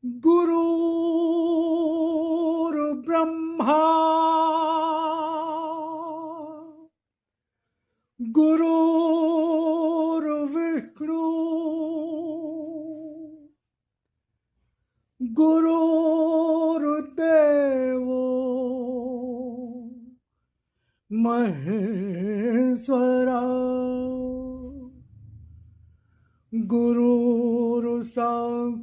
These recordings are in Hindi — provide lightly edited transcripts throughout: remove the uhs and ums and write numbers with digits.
गुरुर्ब्रह्मा गुरुर्विष्णु गुरुर्देवो महेश्वरा गुरुर्साक्षात्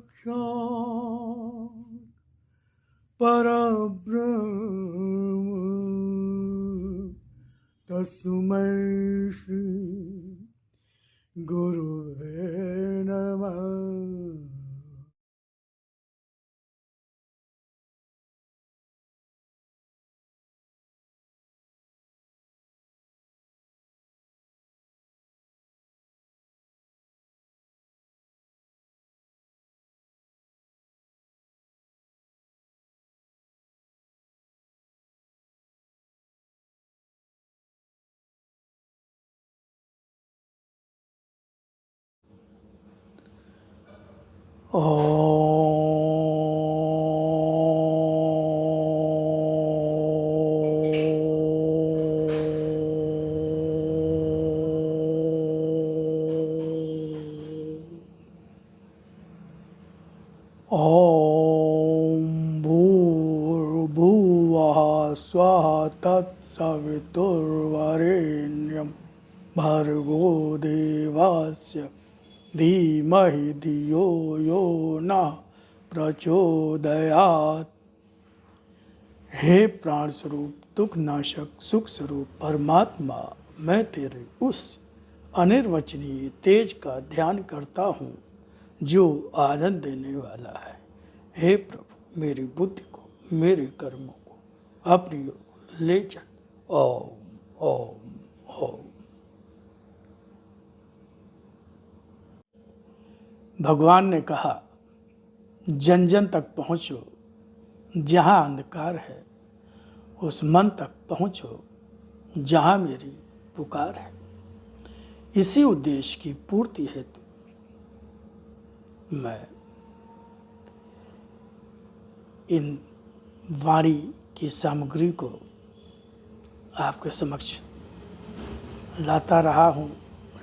परब्रह्म तस्मै श्री गुरुवे नमः। ॐ भूर्भुवः स्वः तत्सवितुर्वरेण्यं भर्गो देवस्य धीमहि धियो यो नः प्रचोदयात्। हे प्राण स्वरूप, दुख नाशक, सुख स्वरूप परमात्मा, मैं तेरे उस अनिर्वचनीय तेज का ध्यान करता हूँ जो आनंद देने वाला है। हे प्रभु, मेरी बुद्धि को, मेरे कर्मों को अपनी ओर ले चल। ओम ओम ओम। भगवान ने कहा, जन जन तक पहुँचो, जहाँ अंधकार है उस मन तक पहुँचो जहाँ मेरी पुकार है। इसी उद्देश्य की पूर्ति हेतु मैं इन वाणी की सामग्री को आपके समक्ष लाता रहा हूँ,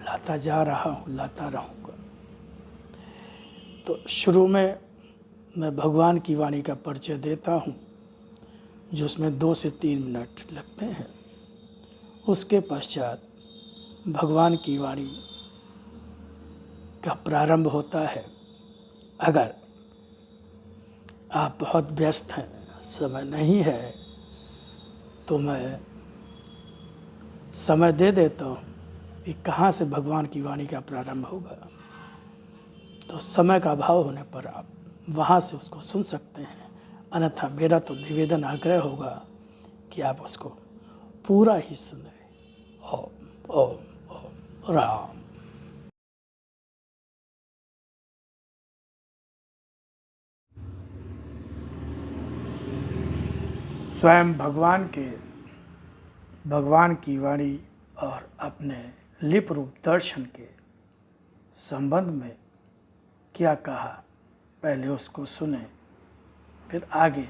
लाता जा रहा हूँ, लाता रहूँगा। तो शुरू में मैं भगवान की वाणी का परिचय देता हूँ, जिसमें 2 से 3 मिनट लगते हैं। उसके पश्चात भगवान की वाणी का प्रारंभ होता है। अगर आप बहुत व्यस्त हैं, समय नहीं है, तो मैं समय दे देता हूँ कि कहाँ से भगवान की वाणी का प्रारंभ होगा। तो समय का अभाव होने पर आप वहाँ से उसको सुन सकते हैं, अन्यथा मेरा तो निवेदन आग्रह होगा कि आप उसको पूरा ही सुने। ओम ओम ओम राम। स्वयं भगवान की वाणी और अपने लिप रूप दर्शन के संबंध में क्या कहा, पहले उसको सुने, फिर आगे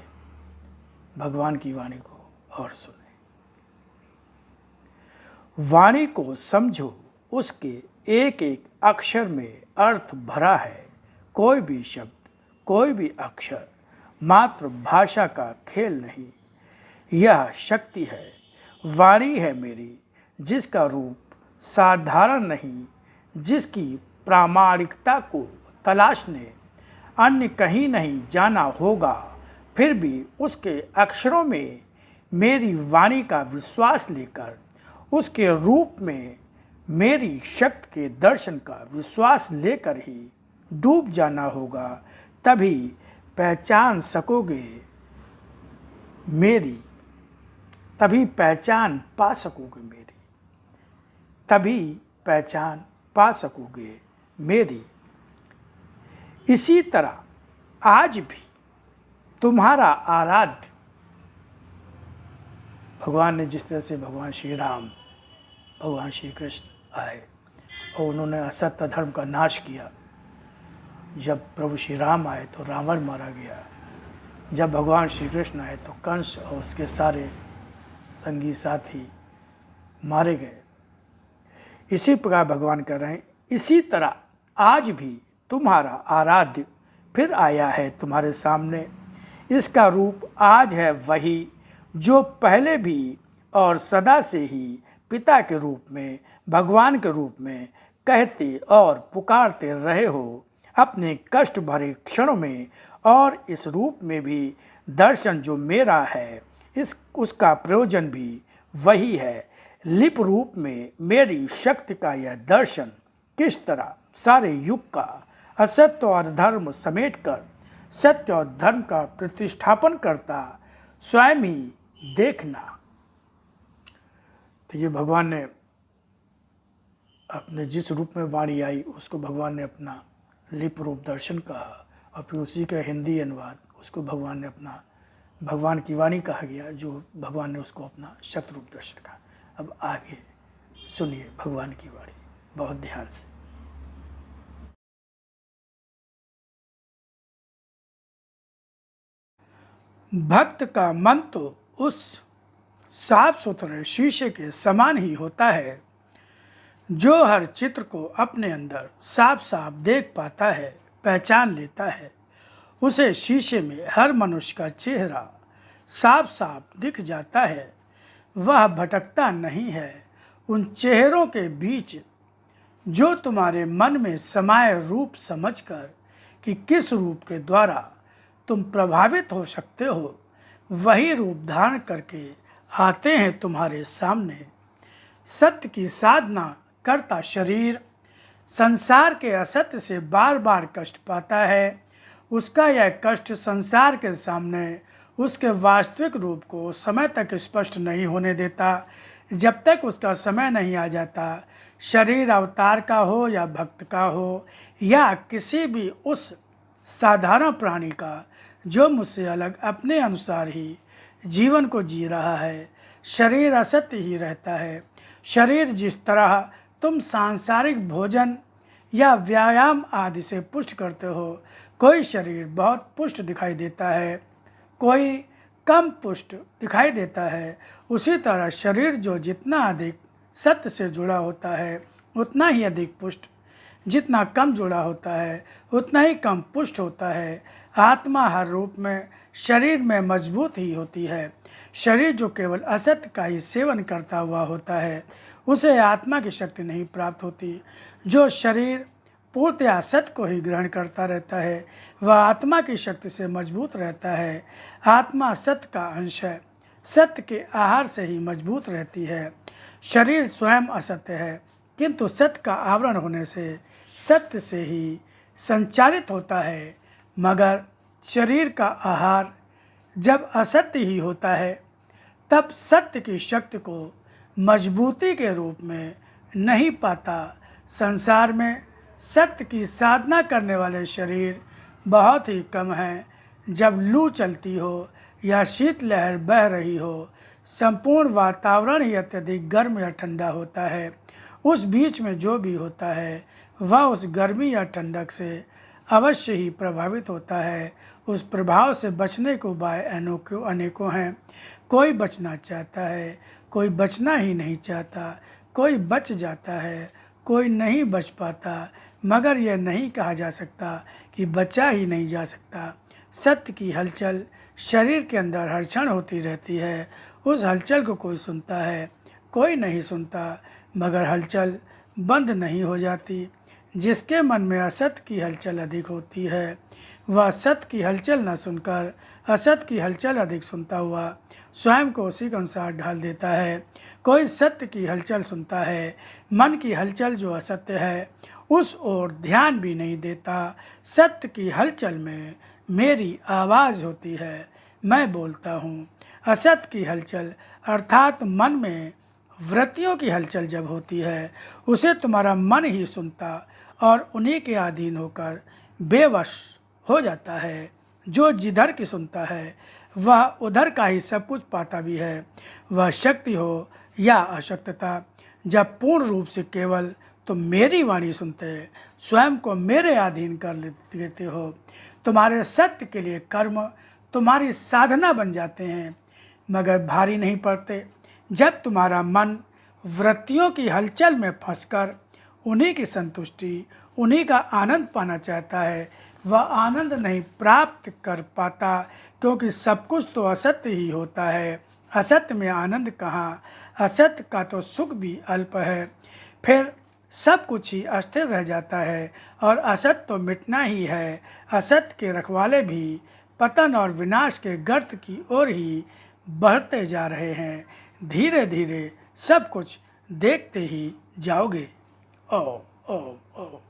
भगवान की वाणी को और सुने। वाणी को समझो, उसके एक एक अक्षर में अर्थ भरा है। कोई भी शब्द, कोई भी अक्षर मात्र भाषा का खेल नहीं, यह शक्ति है। वाणी है मेरी, जिसका रूप साधारण नहीं, जिसकी प्रामाणिकता को तलाशने अन्य कहीं नहीं जाना होगा, फिर भी उसके अक्षरों में मेरी वाणी का विश्वास लेकर, उसके रूप में मेरी शक्ति के दर्शन का विश्वास लेकर ही डूब जाना होगा। तभी पहचान सकोगे मेरी, तभी पहचान पा सकोगे मेरी, तभी पहचान पा सकोगे मेरी। इसी तरह आज भी तुम्हारा आराध्य भगवान ने, जिस तरह से भगवान श्री राम, भगवान श्री कृष्ण आए और उन्होंने असत्य धर्म का नाश किया, जब प्रभु श्री राम आए तो रावण मारा गया, जब भगवान श्री कृष्ण आए तो कंस और उसके सारे संगी साथी मारे गए। इसी प्रकार भगवान कह रहे हैं, इसी तरह आज भी तुम्हारा आराध्य फिर आया है तुम्हारे सामने। इसका रूप आज है वही जो पहले भी और सदा से ही पिता के रूप में, भगवान के रूप में कहते और पुकारते रहे हो अपने कष्ट भरे क्षणों में। और इस रूप में भी दर्शन जो मेरा है उसका प्रयोजन भी वही है। लिप रूप में मेरी शक्ति का यह दर्शन किस तरह सारे युग का असत्य और धर्म समेटकर सत्य और धर्म का प्रतिष्ठापन करता, स्वयं ही देखना। तो ये भगवान ने अपने जिस रूप में वाणी आई उसको भगवान ने अपना लिप रूप दर्शन कहा, और फिर उसी का हिंदी अनुवाद उसको भगवान ने अपना भगवान की वाणी कहा गया, जो भगवान ने उसको अपना शत रूप दर्शन कहा। अब आगे सुनिए भगवान की वाणी बहुत ध्यान से। भक्त का मन तो उस साफ सुथरे शीशे के समान ही होता है जो हर चित्र को अपने अंदर साफ साफ देख पाता है, पहचान लेता है। उसे शीशे में हर मनुष्य का चेहरा साफ साफ दिख जाता है, वह भटकता नहीं है। उन चेहरों के बीच जो तुम्हारे मन में समाये रूप समझकर कि किस रूप के द्वारा तुम प्रभावित हो सकते हो, वही रूप धारण करके आते हैं तुम्हारे सामने। सत्य की साधना करता शरीर संसार के असत्य से बार बार कष्ट पाता है। उसका यह कष्ट संसार के सामने उसके वास्तविक रूप को समय तक स्पष्ट नहीं होने देता। जब तक उसका समय नहीं आ जाता, शरीर अवतार का हो या भक्त का हो या किसी भी उस साधारण प्राणी का जो मुझसे अलग अपने अनुसार ही जीवन को जी रहा है, शरीर असत्य ही रहता है। शरीर जिस तरह तुम सांसारिक भोजन या व्यायाम आदि से पुष्ट करते हो, कोई शरीर बहुत पुष्ट दिखाई देता है, कोई कम पुष्ट दिखाई देता है। उसी तरह शरीर जो जितना अधिक सत्य से जुड़ा होता है उतना ही अधिक पुष्ट, जितना कम जुड़ा होता है उतना ही कम पुष्ट होता है। आत्मा हर रूप में शरीर में मजबूत ही होती है। शरीर जो केवल असत्य का ही सेवन करता हुआ होता है उसे आत्मा की शक्ति नहीं प्राप्त होती। जो शरीर पूर्णतया सत्य को ही ग्रहण करता रहता है वह आत्मा की शक्ति से मजबूत रहता है। आत्मा सत्य का अंश है, सत्य के आहार से ही मजबूत रहती है। शरीर स्वयं असत्य है किंतु सत्य का आवरण होने से सत्य से ही संचालित होता है। मगर शरीर का आहार जब असत्य ही होता है तब सत्य की शक्ति को मजबूती के रूप में नहीं पाता। संसार में सत्य की साधना करने वाले शरीर बहुत ही कम हैं। जब लू चलती हो या शीतलहर बह रही हो, संपूर्ण वातावरण ही अत्यधिक गर्म या ठंडा होता है, उस बीच में जो भी होता है वह उस गर्मी या ठंडक से अवश्य ही प्रभावित होता है। उस प्रभाव से बचने को उपाय अनेकों हैं। कोई बचना चाहता है, कोई बचना ही नहीं चाहता, कोई बच जाता है, कोई नहीं बच पाता। मगर यह नहीं कहा जा सकता कि बचा ही नहीं जा सकता। सत्य की हलचल शरीर के अंदर हर क्षण होती रहती है। उस हलचल को कोई सुनता है, कोई नहीं सुनता, मगर हलचल बंद नहीं हो जाती। जिसके मन में असत्य की हलचल अधिक होती है वह सत्य की हलचल न सुनकर असत्य की हलचल अधिक सुनता हुआ स्वयं को उसी के अनुसार ढाल देता है। कोई सत्य की हलचल सुनता है, मन की हलचल जो असत्य है उस ओर ध्यान भी नहीं देता। सत्य की हलचल में मेरी आवाज़ होती है, मैं बोलता हूँ। असत्य की हलचल अर्थात मन में वृत्तियों की हलचल जब होती है उसे तुम्हारा मन ही सुनता और उन्हीं के अधीन होकर बेवश हो जाता है। जो जिधर की सुनता है वह उधर का ही सब कुछ पाता भी है। वह शक्ति हो या अशक्तता, जब पूर्ण रूप से केवल तो मेरी वाणी सुनते स्वयं को मेरे अधीन कर लेते हो। तुम्हारे सत्य के लिए कर्म तुम्हारी साधना बन जाते हैं, मगर भारी नहीं पड़ते। जब तुम्हारा मन वृत्तियों की हलचल में फंसकर उन्हीं की संतुष्टि, उन्हीं का आनंद पाना चाहता है, वह आनंद नहीं प्राप्त कर पाता, क्योंकि सब कुछ तो असत्य ही होता है। असत्य में आनंद कहाँ, असत्य का तो सुख भी अल्प है। फिर सब कुछ ही अस्थिर रह जाता है और असत्य तो मिटना ही है। असत्य के रखवाले भी पतन और विनाश के गर्त की ओर ही बढ़ते जा रहे हैं। धीरे धीरे सब कुछ देखते ही जाओगे। ओम ओम ओम।